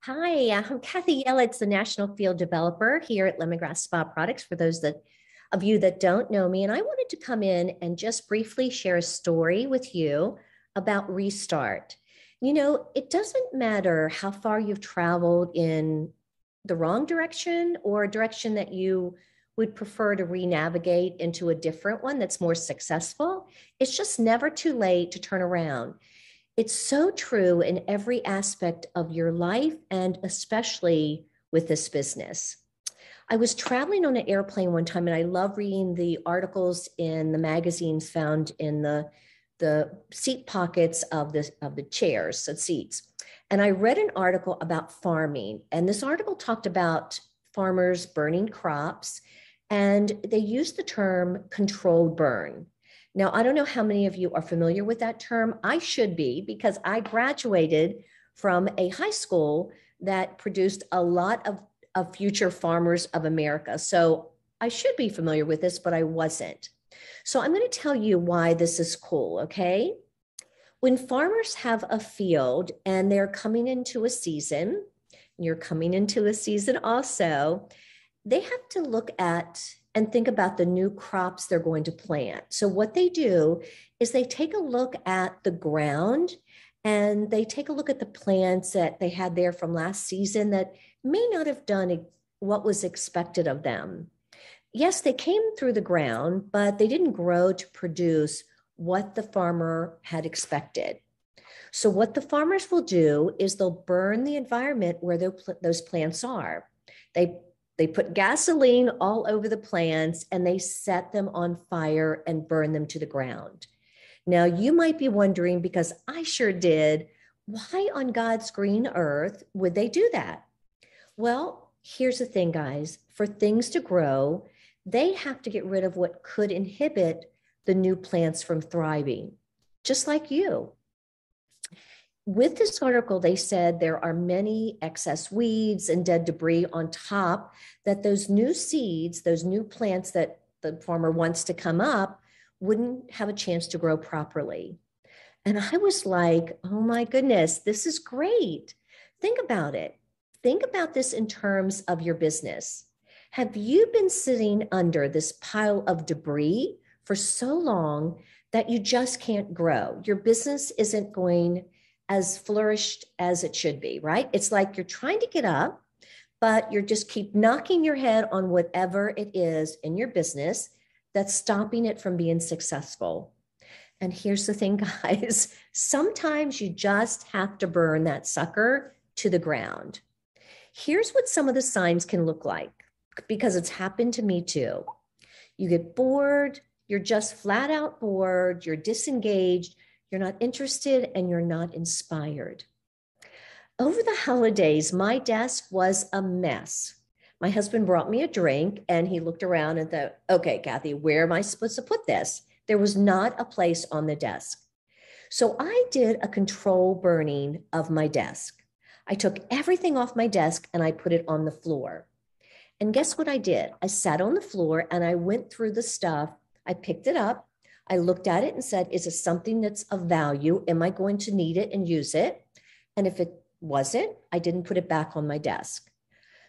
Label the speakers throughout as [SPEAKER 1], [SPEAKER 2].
[SPEAKER 1] Hi, I'm Kathy Yellitz, the National Field Developer here at Lemongrass Spa Products. For those of you that don't know me, and I wanted to come in and just briefly share a story with you about restart. It doesn't matter how far you've traveled in the wrong direction or a direction that you would prefer to re-navigate into a different one that's more successful. It's just never too late to turn around. It's so true in every aspect of your life and especially with this business. I was traveling on an airplane one time and I love reading the articles in the magazines found in the seat pockets of the chairs, so seats. And I read an article about farming, and this article talked about farmers burning crops, and they used the term controlled burn. Now, I don't know how many of you are familiar with that term. I should be, because I graduated from a high school that produced a lot of future farmers of America. So I should be familiar with this, but I wasn't. So I'm going to tell you why this is cool, okay? When farmers have a field and they're coming into a season, you're coming into a season also, they have to look at and think about the new crops they're going to plant. So what they do is they take a look at the ground and they take a look at the plants that they had there from last season that may not have done what was expected of them. Yes, they came through the ground, but they didn't grow to produce what the farmer had expected. So what the farmers will do is they'll burn the environment where those plants are. They put gasoline all over the plants and they set them on fire and burn them to the ground. Now, you might be wondering, because I sure did, why on God's green earth would they do that? Well, here's the thing, guys. For things to grow, they have to get rid of what could inhibit the new plants from thriving, just like you. With this article, they said there are many excess weeds and dead debris on top, that those new seeds, those new plants that the farmer wants to come up, wouldn't have a chance to grow properly. And I was like, oh my goodness, this is great. Think about it. Think about this in terms of your business. Have you been sitting under this pile of debris for so long that you just can't grow? Your business isn't going as flourished as it should be, right? It's like you're trying to get up, but you're just keep knocking your head on whatever it is in your business that's stopping it from being successful. And here's the thing, guys, sometimes you just have to burn that sucker to the ground. Here's what some of the signs can look like, because it's happened to me too. You get bored, you're just flat out bored, you're disengaged, you're not interested, and you're not inspired. Over the holidays, my desk was a mess. My husband brought me a drink and he looked around and thought, okay, Kathy, where am I supposed to put this? There was not a place on the desk. So I did a control burning of my desk. I took everything off my desk and I put it on the floor. And guess what I did? I sat on the floor and I went through the stuff. I picked it up. I looked at it and said, is it something that's of value? Am I going to need it and use it? And if it wasn't, I didn't put it back on my desk.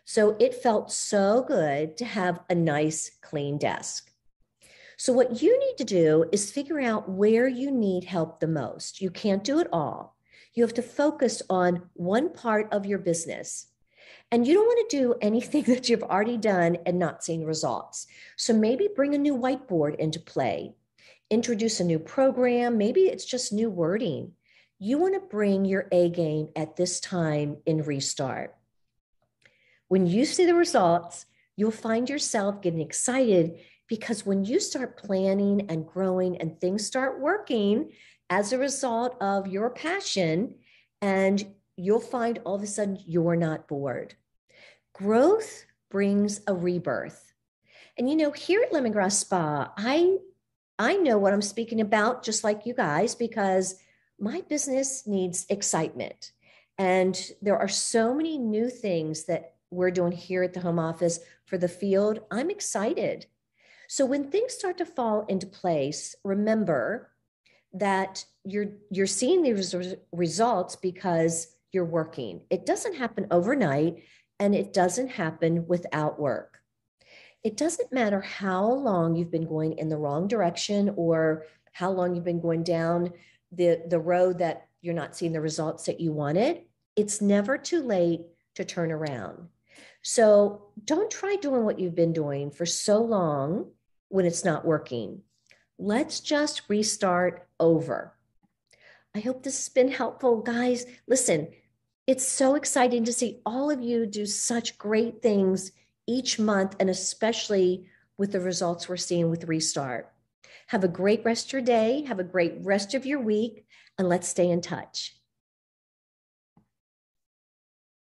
[SPEAKER 1] So it felt so good to have a nice, clean desk. So what you need to do is figure out where you need help the most. You can't do it all. You have to focus on one part of your business. And you don't want to do anything that you've already done and not seen results. So maybe bring a new whiteboard into play. Introduce a new program. Maybe it's just new wording. You want to bring your A game at this time in Restart. When you see the results, you'll find yourself getting excited, because when you start planning and growing and things start working as a result of your passion, and you'll find all of a sudden you're not bored. Growth brings a rebirth. And here at Lemongrass Spa, I know what I'm speaking about, just like you guys, because my business needs excitement. And there are so many new things that we're doing here at the home office for the field. I'm excited. So when things start to fall into place, remember that you're seeing these results because you're working. It doesn't happen overnight, and it doesn't happen without work. It doesn't matter how long you've been going in the wrong direction or how long you've been going down the road that you're not seeing the results that you wanted. It's never too late to turn around. So don't try doing what you've been doing for so long when it's not working. Let's just restart over. I hope this has been helpful, guys. Listen, it's so exciting to see all of you do such great things each month, and especially with the results we're seeing with Restart. Have a great rest of your day. Have a great rest of your week, and let's stay in touch.